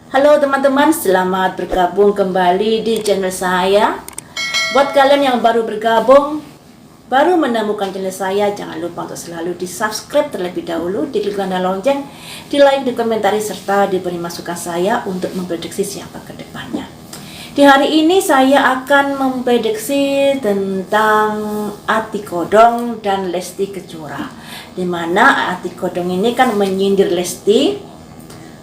Halo teman-teman, selamat bergabung kembali di channel saya. Buat kalian yang baru bergabung, baru menemukan channel saya, jangan lupa untuk selalu di subscribe terlebih dahulu, diklik tanda lonceng, di like, dikomentari, serta diberi masukan saya untuk memprediksi siapa ke depannya. Di hari ini saya akan memprediksi tentang Ati Kodong dan Lesti Kejora, dimana Ati Kodong ini kan menyindir Lesti.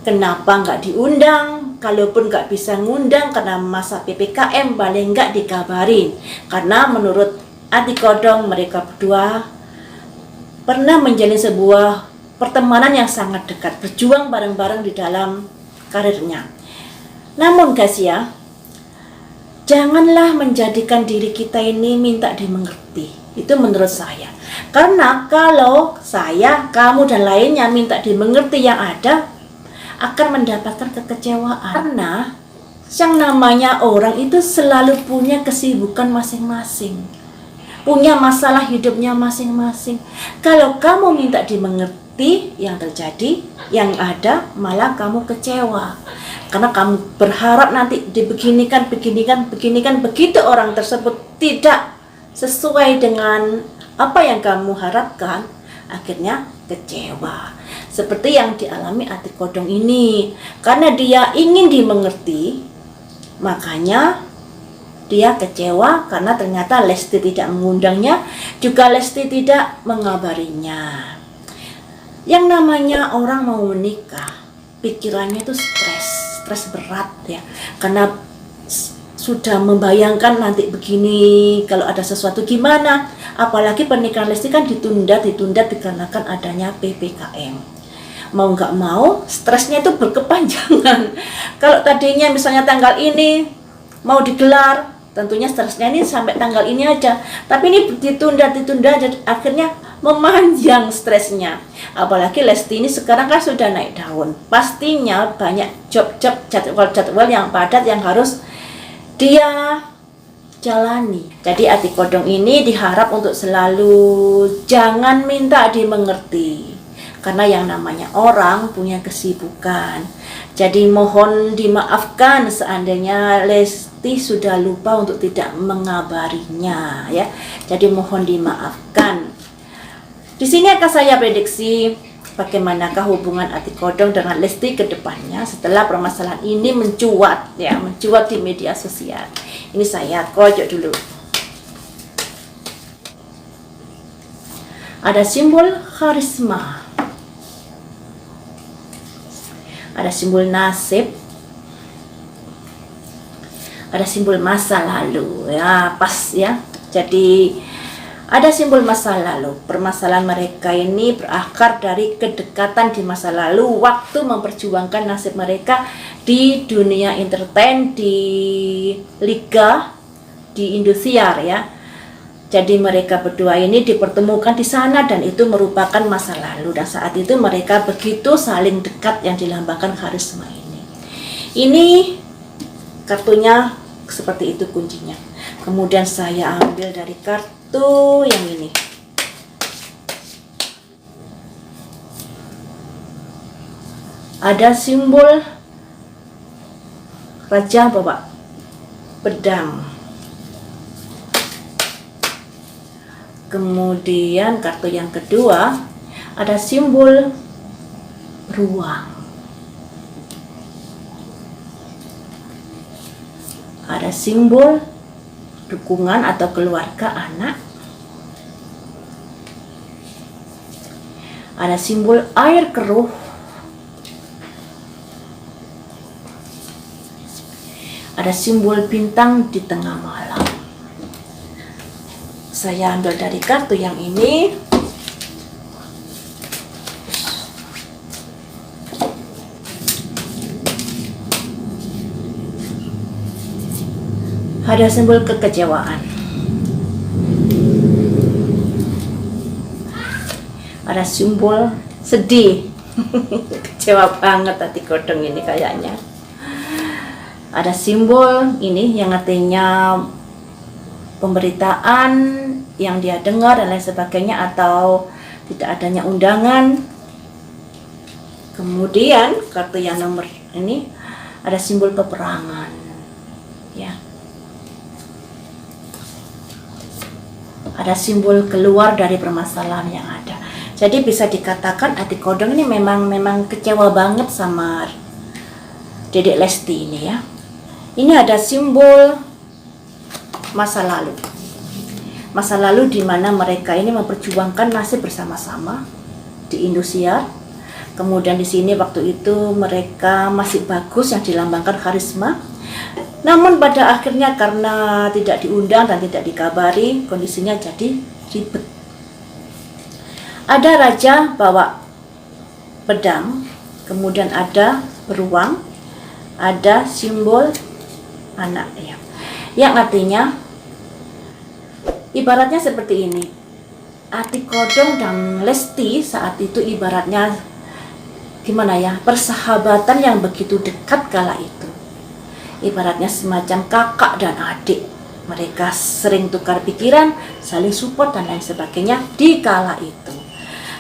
Kenapa nggak diundang? Kalaupun nggak bisa ngundang karena masa PPKM, paling nggak dikabarin. Karena menurut Ati Kodong, mereka berdua pernah menjalin sebuah pertemanan yang sangat dekat, berjuang bareng-bareng di dalam karirnya. Namun guys ya, janganlah menjadikan diri kita ini minta dimengerti. Itu menurut saya. Karena kalau saya, kamu, dan lainnya minta dimengerti yang ada, akan mendapatkan kekecewaan. Karena yang namanya orang itu selalu punya kesibukan masing-masing, punya masalah hidupnya masing-masing. Kalau kamu minta dimengerti, yang terjadi, yang ada malah kamu kecewa. Karena kamu berharap nanti dibeginikan, begitu orang tersebut tidak sesuai dengan apa yang kamu harapkan, akhirnya kecewa. Seperti yang dialami Ati Kodong ini. Karena dia ingin dimengerti, makanya dia kecewa karena ternyata Lesti tidak mengundangnya, juga Lesti tidak mengabarinya. Yang namanya orang mau menikah, pikirannya itu stres berat ya. Karena sudah membayangkan nanti begini, kalau ada sesuatu gimana. Apalagi pernikahan Lesti kan ditunda dikarenakan adanya PPKM. Mau nggak mau, stresnya itu berkepanjangan. Kalau tadinya misalnya tanggal ini mau digelar, tentunya stresnya ini sampai tanggal ini aja. Tapi ini ditunda, jadi akhirnya memanjang stresnya. Apalagi Lesti ini sekarang kan sudah naik daun. Pastinya banyak jadwal yang padat yang harus dia jalani. Jadi Ati Kodong ini diharap untuk selalu jangan minta dimengerti. Karena yang namanya orang punya kesibukan. Jadi mohon dimaafkan seandainya Lesti sudah lupa untuk tidak mengabarinya ya. Jadi mohon dimaafkan. Di sini akan saya prediksi bagaimanakah hubungan Ati Kodong dengan Lesti ke depannya setelah permasalahan ini mencuat di media sosial. Ini saya kojok dulu. Ada simbol karisma, ada simbol nasib, ada simbol masa lalu ya, pas ya. Jadi ada simbol masa lalu. Permasalahan mereka ini berakar dari kedekatan di masa lalu, waktu memperjuangkan nasib mereka di dunia entertain, di liga, di Indosiar ya. Jadi mereka berdua ini dipertemukan di sana dan itu merupakan masa lalu. Dan saat itu mereka begitu saling dekat yang dilambangkan karisma ini. Ini kartunya seperti itu kuncinya. Kemudian saya ambil dari kartu yang ini. Ada simbol Raja Bawa Pedang. Kemudian kartu yang kedua ada simbol ruang. Ada simbol dukungan atau keluarga anak. Ada simbol air keruh. Ada simbol bintang di tengah malam. Saya ambil dari kartu yang ini. Ada simbol kekecewaan. Ada simbol sedih. Kecewa banget Ati Kodong ini kayaknya. Ada simbol ini yang artinya pemberitaan yang dia dengar dan lain sebagainya, atau tidak adanya undangan. Kemudian kartu yang nomor ini ada simbol peperangan, ya. Ada simbol keluar dari permasalahan yang ada. Jadi bisa dikatakan Ati Kodong ini memang kecewa banget sama Dedek Lesti ini ya. Ini ada simbol masa lalu. Masa lalu di mana mereka ini memperjuangkan nasib bersama-sama di Indosiar. Kemudian di sini waktu itu mereka masih bagus yang dilambangkan karisma. Namun pada akhirnya karena tidak diundang dan tidak dikabari, kondisinya jadi ribet. Ada raja bawa pedang, kemudian ada beruang, ada simbol anak ya. Yang artinya ibaratnya seperti ini. Ati Kodong dan Lesti saat itu ibaratnya gimana ya? Persahabatan yang begitu dekat kala itu. Ibaratnya semacam kakak dan adik. Mereka sering tukar pikiran, saling support dan lain sebagainya di kala itu.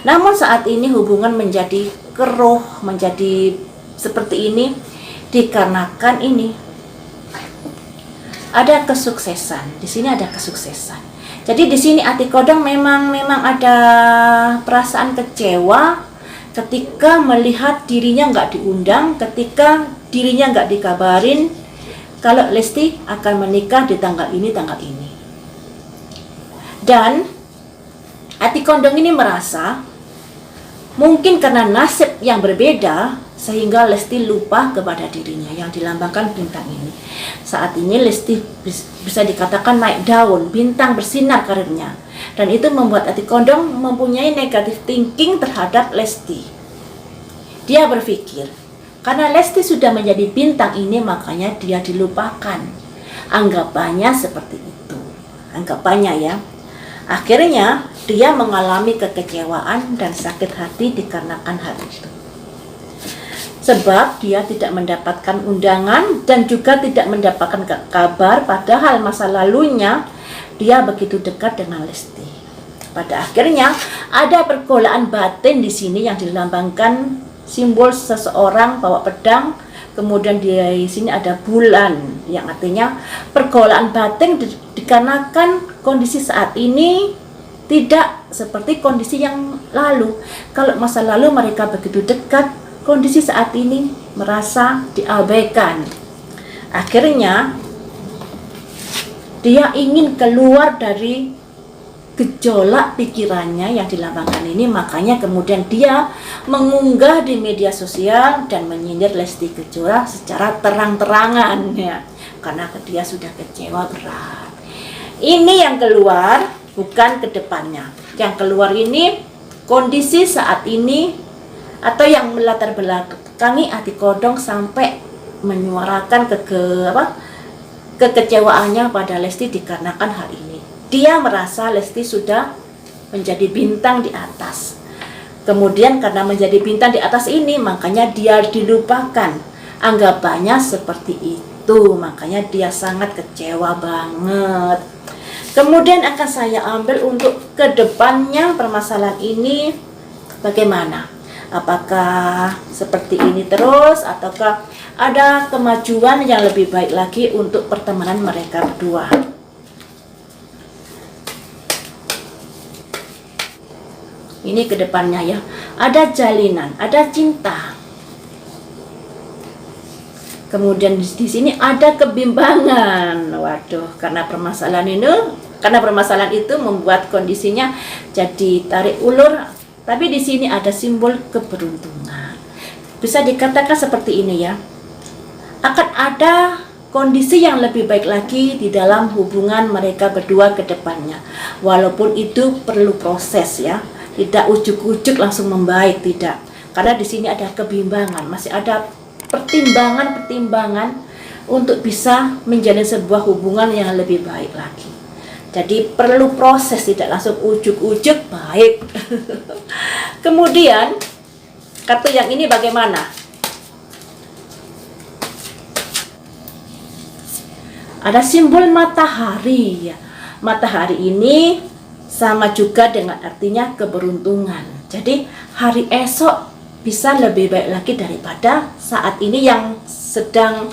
Namun saat ini hubungan menjadi keruh, menjadi seperti ini dikarenakan ini ada kesuksesan. Di sini ada kesuksesan. Jadi di sini Ati Kodong memang ada perasaan kecewa ketika melihat dirinya nggak diundang, ketika dirinya nggak dikabarin kalau Lesti akan menikah di tanggal ini, tanggal ini. Dan Ati Kodong ini merasa mungkin karena nasib yang berbeda sehingga Lesti lupa kepada dirinya yang dilambangkan bintang ini. Saat ini Lesti bisa dikatakan naik daun, bintang bersinar karirnya. Dan itu membuat Ati Kodong mempunyai negative thinking terhadap Lesti. Dia berpikir, karena Lesti sudah menjadi bintang ini makanya dia dilupakan. Anggapannya seperti itu. Anggapannya ya. Akhirnya dia mengalami kekecewaan dan sakit hati dikarenakan hal itu. Sebab dia tidak mendapatkan undangan dan juga tidak mendapatkan kabar, padahal masa lalunya dia begitu dekat dengan Lesti. Pada akhirnya ada pergaulaan batin di sini yang dilambangkan simbol seseorang bawa pedang, kemudian di sini ada bulan yang artinya pergaulaan batin dikarenakan kondisi saat ini tidak seperti kondisi yang lalu. Kalau masa lalu mereka begitu dekat, kondisi saat ini merasa diabaikan. Akhirnya dia ingin keluar dari gejolak pikirannya yang dilambangkan ini, makanya kemudian dia mengunggah di media sosial dan menyindir Lesti Kejora secara terang-terangan ya, karena dia sudah kecewa berat. Ini yang keluar, bukan ke depannya. Yang keluar ini kondisi saat ini atau yang melatar belakangi Ati Kodong sampai menyuarakan kekecewaannya pada Lesti dikarenakan hal ini. Dia merasa Lesti sudah menjadi bintang di atas. Kemudian karena menjadi bintang di atas ini, makanya dia dilupakan. Anggapannya seperti itu, makanya dia sangat kecewa banget. Kemudian akan saya ambil untuk kedepannya permasalahan ini bagaimana? Apakah seperti ini terus ataukah ada kemajuan yang lebih baik lagi untuk pertemanan mereka berdua? Ini kedepannya ya, ada jalinan, ada cinta. Kemudian di sini ada kebimbangan. Waduh, karena permasalahan itu membuat kondisinya jadi tarik ulur. Tapi di sini ada simbol keberuntungan. Bisa dikatakan seperti ini ya. Akan ada kondisi yang lebih baik lagi di dalam hubungan mereka berdua ke depannya. Walaupun itu perlu proses ya. Tidak ujuk-ujuk langsung membaik, tidak. Karena di sini ada kebimbangan, masih ada pertimbangan-pertimbangan untuk bisa menjalin sebuah hubungan yang lebih baik lagi. Jadi perlu proses, tidak langsung ujuk-ujuk baik. Kemudian kartu yang ini bagaimana? Ada simbol matahari ya. Matahari ini sama juga dengan artinya keberuntungan. Jadi hari esok bisa lebih baik lagi daripada saat ini yang sedang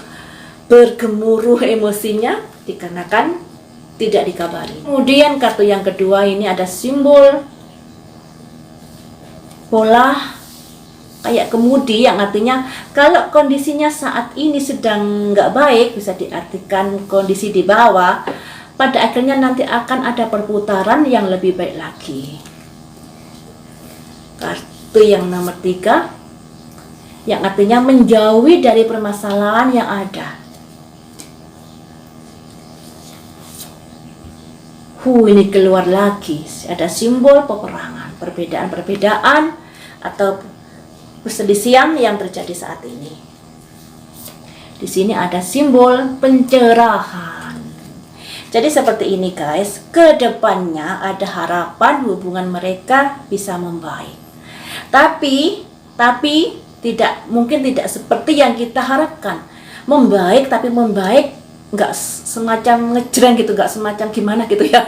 bergemuruh emosinya dikarenakan tidak dikabari. Kemudian kartu yang kedua ini ada simbol bola kayak kemudi, yang artinya kalau kondisinya saat ini sedang nggak baik, bisa diartikan kondisi di bawah, pada akhirnya nanti akan ada perputaran yang lebih baik lagi. Kartu yang nomor 3, yang artinya menjauhi dari permasalahan yang ada. Ini keluar lagi, ada simbol peperangan, perbedaan-perbedaan atau perselisihan yang terjadi saat ini. Di sini ada simbol pencerahan. Jadi seperti ini guys, kedepannya ada harapan hubungan mereka bisa membaik. Tapi mungkin tidak seperti yang kita harapkan. Membaik, tapi membaik nggak semacam ngejreng gitu, nggak semacam gimana gitu ya.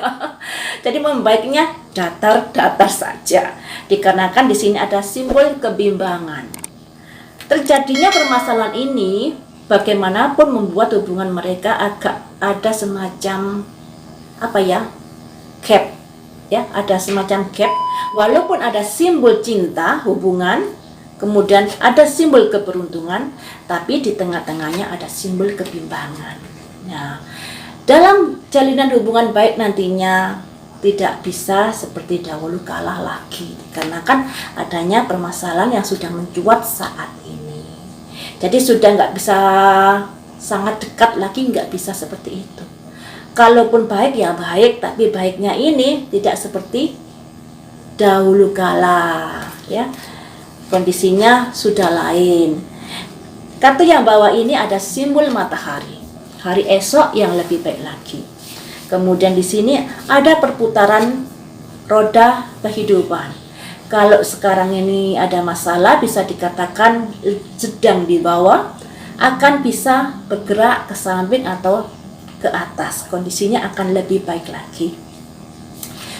Jadi membaiknya datar-datar saja, dikarenakan di sini ada simbol kebimbangan. Terjadinya permasalahan ini bagaimanapun membuat hubungan mereka agak ada semacam gap ya, ada semacam gap. Walaupun ada simbol cinta hubungan, kemudian ada simbol keberuntungan, tapi di tengah-tengahnya ada simbol kebimbangan. Nah, dalam jalinan hubungan baik nantinya tidak bisa seperti dahulu kalah lagi, karena kan adanya permasalahan yang sudah mencuat saat ini. Jadi sudah nggak bisa sangat dekat lagi, nggak bisa seperti itu. Kalaupun baik ya baik, tapi baiknya ini tidak seperti dahulu kala ya. Kondisinya sudah lain. Kartu yang bawah ini ada simbol matahari. Hari esok yang lebih baik lagi. Kemudian di sini ada perputaran roda kehidupan. Kalau sekarang ini ada masalah, bisa dikatakan sedang di bawah, akan bisa bergerak ke samping atau ke atas. Kondisinya akan lebih baik lagi.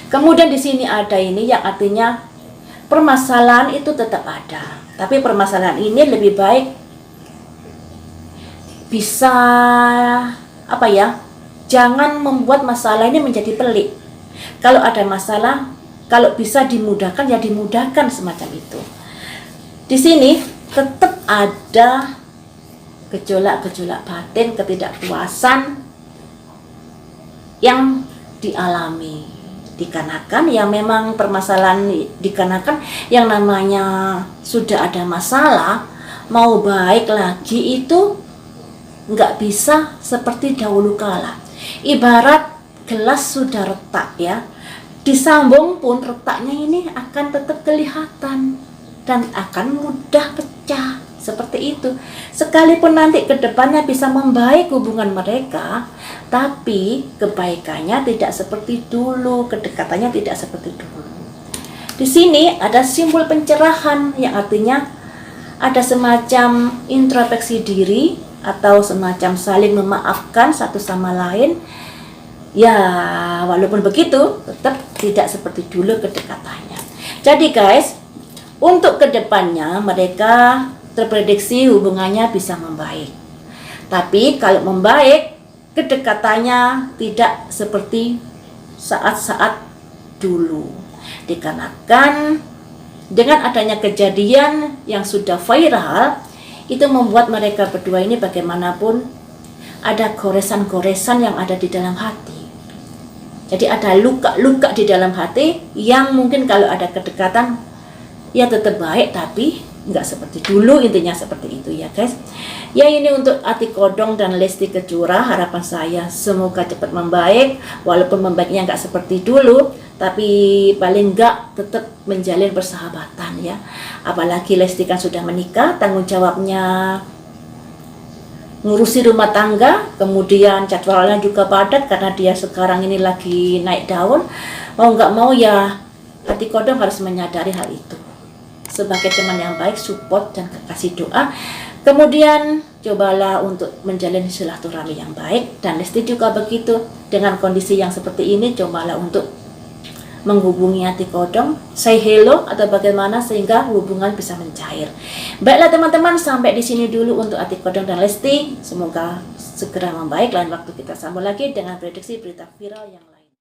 Kemudian di sini ada ini yang artinya permasalahan itu tetap ada, tapi permasalahan ini lebih baik bisa jangan membuat masalah ini menjadi pelik. Kalau ada masalah, kalau bisa dimudahkan ya dimudahkan, semacam itu. Di sini tetap ada gejolak-gejolak batin, ketidakpuasan yang dialami, dikarenakan ya memang permasalahan, dikarenakan yang namanya sudah ada masalah, mau baik lagi itu nggak bisa seperti dahulu kala. Ibarat gelas sudah retak ya, disambung pun retaknya ini akan tetap kelihatan dan akan mudah pecah, seperti itu. Sekalipun nanti kedepannya bisa membaik hubungan mereka, tapi kebaikannya tidak seperti dulu, kedekatannya tidak seperti dulu. Di sini ada simbol pencerahan, yang artinya ada semacam introspeksi diri atau semacam saling memaafkan satu sama lain. Ya, walaupun begitu tetap tidak seperti dulu kedekatannya. Jadi guys, untuk kedepannya mereka terprediksi hubungannya bisa membaik. Tapi kalau membaik, kedekatannya tidak seperti saat-saat dulu. Dikarenakan dengan adanya kejadian yang sudah viral, itu membuat mereka berdua ini bagaimanapun ada goresan-goresan yang ada di dalam hati. Jadi ada luka-luka di dalam hati yang mungkin kalau ada kedekatan ya tetap baik, tapi nggak seperti dulu, intinya seperti itu ya guys. Ya, ini untuk Ati Kodong dan Lesti Kejora, harapan saya semoga cepat membaik, walaupun membaiknya nggak seperti dulu, tapi paling nggak tetap menjalin persahabatan ya. Apalagi Lesti kan sudah menikah, tanggung jawabnya ngurusi rumah tangga, kemudian jadwalnya juga padat karena dia sekarang ini lagi naik daun. Mau nggak mau ya Ati Kodong harus menyadari hal itu. Sebagai teman yang baik, support dan kasih doa. Kemudian cobalah untuk menjalin silaturahmi yang baik, dan Lesti juga begitu. Dengan kondisi yang seperti ini, cobalah untuk menghubungi Ati Kodong, say hello atau bagaimana sehingga hubungan bisa mencair. Baiklah teman-teman, sampai di sini dulu untuk Ati Kodong dan Lesti. Semoga segera membaik. Lain waktu kita sambung lagi dengan prediksi berita viral yang lain.